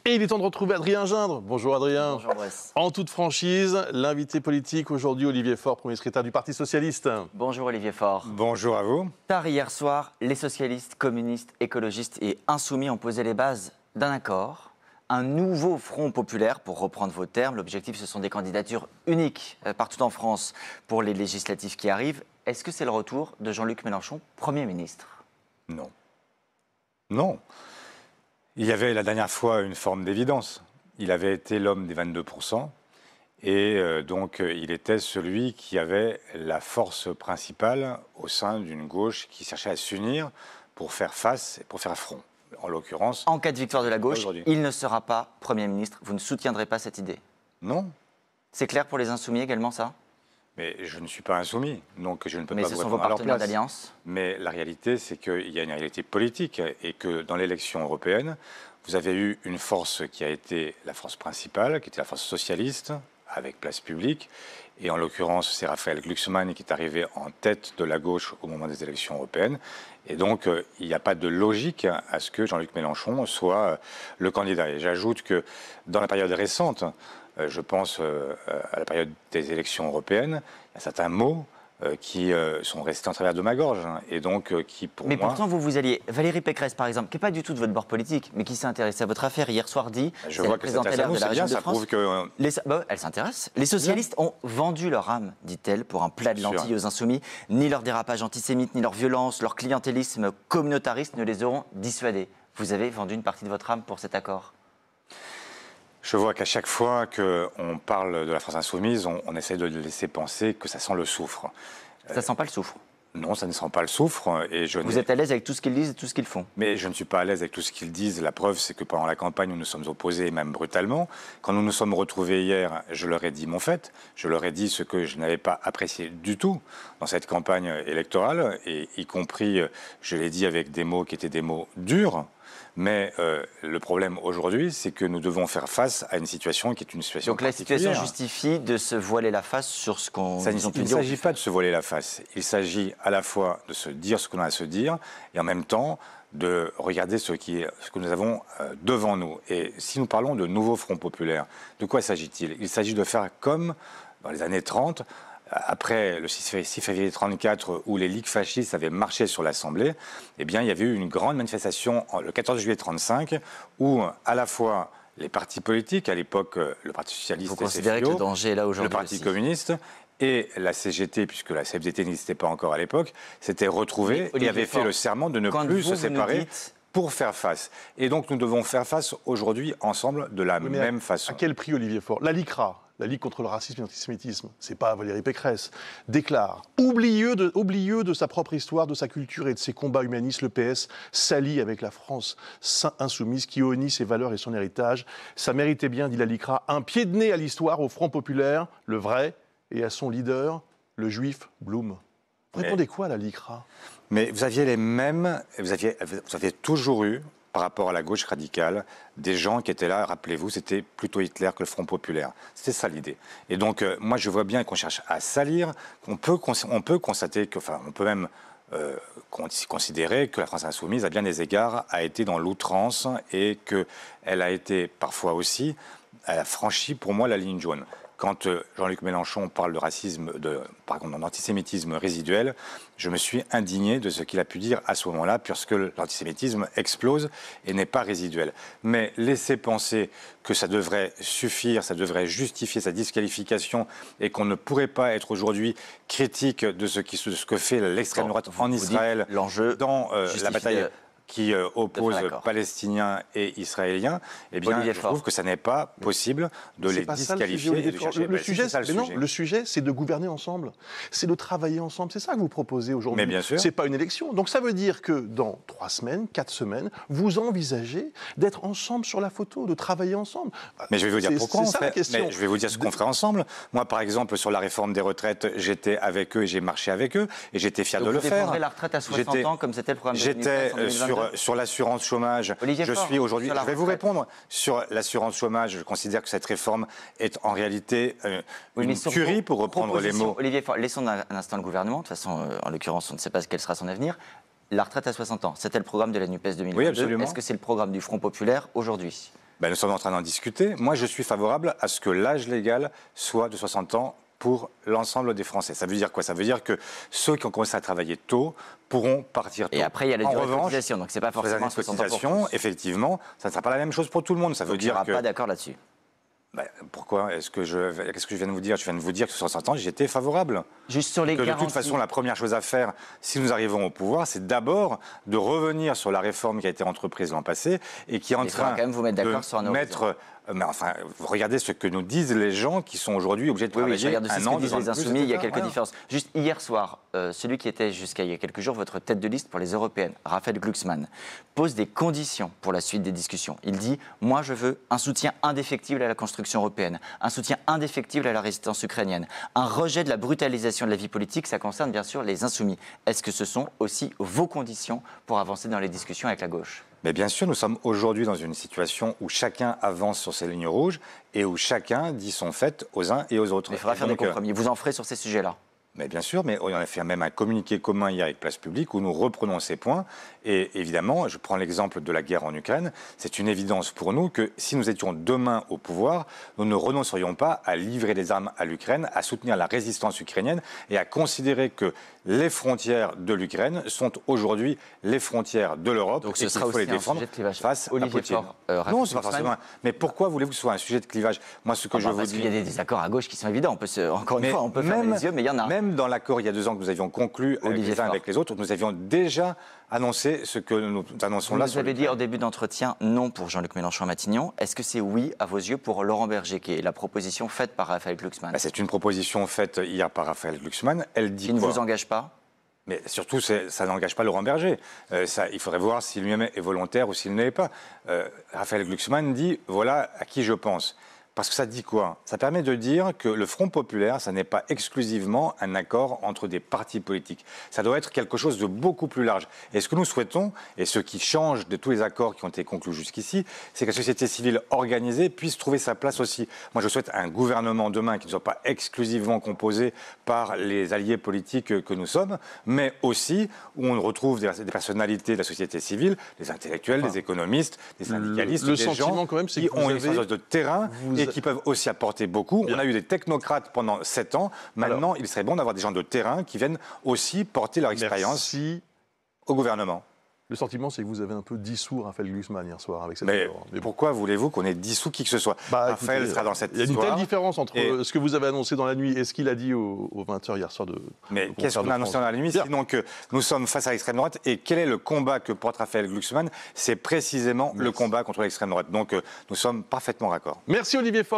Et il est temps de retrouver Adrien Gindre. Bonjour Adrien. Bonjour Bress. En toute franchise, l'invité politique aujourd'hui, Olivier Faure, premier secrétaire du Parti Socialiste. Bonjour Olivier Faure. Bonjour à vous. Tard hier soir, les socialistes, communistes, écologistes et insoumis ont posé les bases d'un accord. Un nouveau front populaire, pour reprendre vos termes. L'objectif, ce sont des candidatures uniques partout en France pour les législatives qui arrivent. Est-ce que c'est le retour de Jean-Luc Mélenchon, Premier ministre? Non. Non. Il y avait la dernière fois une forme d'évidence. Il avait été l'homme des 22%. Et donc, il était celui qui avait la force principale au sein d'une gauche qui cherchait à s'unir pour faire face et pour faire front. En l'occurrence... En cas de victoire de la gauche, il ne sera pas Premier ministre. Vous ne soutiendrez pas cette idée? Non. C'est clair pour les insoumis également, ça? Mais je ne suis pas insoumis, donc je ne peux pas vous répondre à leur place. Mais ce sont vos partenaires d'alliance? Mais la réalité, c'est qu'il y a une réalité politique et que dans l'élection européenne, vous avez eu une force qui a été la force principale, qui était la force socialiste, avec place publique. Et en l'occurrence, c'est Raphaël Glucksmann qui est arrivé en tête de la gauche au moment des élections européennes. Et donc, il n'y a pas de logique à ce que Jean-Luc Mélenchon soit le candidat. Et j'ajoute que dans la période récente, je pense à la période des élections européennes, il y a certains mots qui sont restés en travers de ma gorge. Et donc, qui pour mais moi... pourtant, vous alliez... Valérie Pécresse, par exemple, qui n'est pas du tout de votre bord politique, mais qui s'est intéressée à votre affaire hier soir, dit... Je vois que c'est bien, ça prouve que... Elle s'intéresse. Les socialistes ont vendu leur âme, dit-elle, pour un plat de lentilles aux insoumis. Ni leur dérapage antisémite, ni leur violence, leur clientélisme communautariste ne les auront dissuadés. Vous avez vendu une partie de votre âme pour cet accord? Je vois qu'à chaque fois qu'on parle de la France insoumise, on essaie de laisser penser que ça sent le soufre. Ça sent pas le soufre? Non, ça ne sent pas le soufre. Et vous êtes à l'aise avec tout ce qu'ils disent et tout ce qu'ils font? Mais je ne suis pas à l'aise avec tout ce qu'ils disent. La preuve, c'est que pendant la campagne, nous nous sommes opposés, même brutalement. Quand nous nous sommes retrouvés hier, je leur ai dit mon fait. Je leur ai dit ce que je n'avais pas apprécié du tout dans cette campagne électorale, et y compris, je l'ai dit avec des mots qui étaient des mots durs. Mais le problème aujourd'hui, c'est que nous devons faire face à une situation qui est une situation Donc la situation justifie de se voiler la face sur ce qu'on Il ne s'agit pas de se voiler la face. Il s'agit à la fois de se dire ce qu'on a à se dire et en même temps de regarder ce que nous avons devant nous. Et si nous parlons de nouveau Front populaire, de quoi s'agit-il? Il s'agit de faire comme dans les années 30, après le 6 février 1934, où les ligues fascistes avaient marché sur l'Assemblée, eh bien, il y avait eu une grande manifestation le 14 juillet 1935, où à la fois les partis politiques, à l'époque le Parti socialiste, vous considérez que le danger est là aujourd'hui, le Parti communiste et la CGT, puisque la CFDT n'existait pas encore à l'époque, s'étaient retrouvés et avaient fait le serment de ne plus se séparer pour faire face. Et donc nous devons faire face aujourd'hui ensemble de la même façon. À quel prix, Olivier Faure? La LICRA, la Ligue contre le racisme et l'antisémitisme, c'est pas Valérie Pécresse, déclare, oublieux de sa propre histoire, de sa culture et de ses combats humanistes, le PS s'allie avec la France insoumise qui honnit ses valeurs et son héritage. Ça méritait bien, dit la LICRA, un pied de nez à l'histoire, au Front populaire, le vrai, et à son leader, le juif Blum. Vous répondez quoi à la LICRA? Mais vous aviez les mêmes, vous aviez toujours eu, par rapport à la gauche radicale, des gens qui étaient là, rappelez-vous, c'était plutôt Hitler que le Front populaire. C'était ça l'idée. Et donc, moi, je vois bien qu'on cherche à salir, on peut constater, on peut même considérer que la France insoumise, à bien des égards, a été dans l'outrance et qu'elle a été parfois aussi, elle a franchi pour moi la ligne jaune. Quand Jean-Luc Mélenchon parle de racisme, d'antisémitisme résiduel, je me suis indigné de ce qu'il a pu dire à ce moment-là, puisque l'antisémitisme explose et n'est pas résiduel. Mais laisser penser que ça devrait suffire, ça devrait justifier sa disqualification et qu'on ne pourrait pas être aujourd'hui critique de ce que fait l'extrême droite en Israël dans la bataille qui oppose Palestiniens et Israéliens, eh bien, je trouve que ça n'est pas possible de les disqualifier et de chercher. Le sujet, c'est de gouverner ensemble, c'est de travailler ensemble. C'est ça que vous proposez aujourd'hui. Mais bien sûr. C'est pas une élection. Donc ça veut dire que dans 3 semaines, 4 semaines, vous envisagez d'être ensemble sur la photo, de travailler ensemble. Mais je vais vous dire pourquoi. C'est ça la question. Mais je vais vous dire ce qu'on ferait ensemble. Moi, par exemple, sur la réforme des retraites, j'étais avec eux et j'ai marché avec eux et j'étais fier de le faire. Vous défendrez la retraite à 60 ans comme c'était le programme de J'étais sur l'assurance chômage. Je suis aujourd'hui. Je vais vous répondre sur l'assurance chômage. Je considère que cette réforme est en réalité une tuerie, pour reprendre les mots. Olivier Faure, laissons un instant le gouvernement. De toute façon, en l'occurrence, on ne sait pas quel sera son avenir. La retraite à 60 ans, c'était le programme de la NUPES 2022. Oui, absolument. Est-ce que c'est le programme du Front populaire aujourd'hui? Nous sommes en train d'en discuter. Moi, je suis favorable à ce que l'âge légal soit de 60 ans pour l'ensemble des Français. Ça veut dire quoi? Ça veut dire que ceux qui ont commencé à travailler tôt pourront partir tôt. Et après, il y a la durée de cotisation, donc c'est pas forcément 60 ans pour tous. Effectivement, ça ne sera pas la même chose pour tout le monde. Ça veut Donc, dire il n'y aura que... pas d'accord là-dessus. Pourquoi? Qu'est-ce que je viens de vous dire? Je viens de vous dire que sur 60 ans, j'étais favorable. Juste sur les Que de garanties. toute façon, la première chose à faire, si nous arrivons au pouvoir, c'est d'abord de revenir sur la réforme qui a été entreprise l'an passé et qui est en Il faudra train quand même vous mettre d'accord sur un horizon. mettre... Mais enfin, regardez ce que nous disent les gens qui sont aujourd'hui obligés de Oui, travailler je regarde aussi un ce an, que disent 2 ans les de plus, Insoumis, il y a etc. quelques différences. Juste hier soir, celui qui était jusqu'à il y a quelques jours votre tête de liste pour les européennes, Raphaël Glucksmann, pose des conditions pour la suite des discussions. Il dit « Moi, je veux un soutien indéfectible à la construction européenne, un soutien indéfectible à la résistance ukrainienne, un rejet de la brutalisation de la vie politique, ça concerne bien sûr les Insoumis. » Est-ce que ce sont aussi vos conditions pour avancer dans les discussions avec la gauche? Mais bien sûr, nous sommes aujourd'hui dans une situation où chacun avance sur ses lignes rouges et où chacun dit son fait aux uns et aux autres. Mais il faudra faire des compromis. Vous en ferez sur ces sujets-là? Mais bien sûr, mais on a fait même un communiqué commun hier avec Place Publique où nous reprenons ces points. Et évidemment, je prends l'exemple de la guerre en Ukraine. C'est une évidence pour nous que si nous étions demain au pouvoir, nous ne renoncerions pas à livrer des armes à l'Ukraine, à soutenir la résistance ukrainienne et à considérer que les frontières de l'Ukraine sont aujourd'hui les frontières de l'Europe. Donc et ce qu'il sera faut aussi les un défendre sujet de clivage. face Olivier à Poutine. Faure, Non, c'est pas forcément. Mais pourquoi voulez-vous que ce soit un sujet de clivage? Moi, ce que je vous parce dis... qu'il y a des désaccords à gauche qui sont évidents. Encore une fois, on peut fermer les yeux, mais il y en a. Même dans l'accord il y a 2 ans que nous avions conclu avec les uns avec les autres, nous avions déjà annoncé ce que nous annonçons là. Vous avez dit en début d'entretien non pour Jean-Luc Mélenchon à Matignon. Est-ce que c'est oui à vos yeux pour Laurent Berger, qui est la proposition faite par Raphaël Glucksmann? C'est une proposition faite hier par Raphaël Glucksmann. Elle dit qui ne quoi? vous engage pas? Mais surtout, ça n'engage pas Laurent Berger. Il faudrait voir s'il lui-même est volontaire ou s'il ne l'est pas. Raphaël Glucksmann dit voilà à qui je pense. Parce que ça dit quoi? Ça permet de dire que le Front populaire, ça n'est pas exclusivement un accord entre des partis politiques. Ça doit être quelque chose de beaucoup plus large. Et ce que nous souhaitons, et ce qui change de tous les accords qui ont été conclus jusqu'ici, c'est que la société civile organisée puisse trouver sa place aussi. Moi, je souhaite un gouvernement demain qui ne soit pas exclusivement composé par les alliés politiques que nous sommes, mais aussi où on retrouve des personnalités de la société civile, des intellectuels, des économistes, des syndicalistes, des gens quand même, c'est qui que ont une expérience de terrain et qui peuvent aussi apporter beaucoup. Bien. On a eu des technocrates pendant 7 ans. Maintenant, il serait bon d'avoir des gens de terrain qui viennent aussi porter leur expérience au gouvernement. Le sentiment, c'est que vous avez un peu dissous Raphaël Glucksmann hier soir avec cette Mais accord. Mais pourquoi voulez-vous qu'on ait dissous qui que ce soit? Raphaël sera dans cette histoire. Il y a une telle différence entre ce que vous avez annoncé dans la nuit et ce qu'il a dit aux 20h hier soir. Mais qu'est-ce qu'on a annoncé dans la nuit? Sinon que nous sommes face à l'extrême droite. Et quel est le combat que porte Raphaël Glucksmann? C'est précisément le combat contre l'extrême droite. Donc nous sommes parfaitement raccord. Merci Olivier Faure.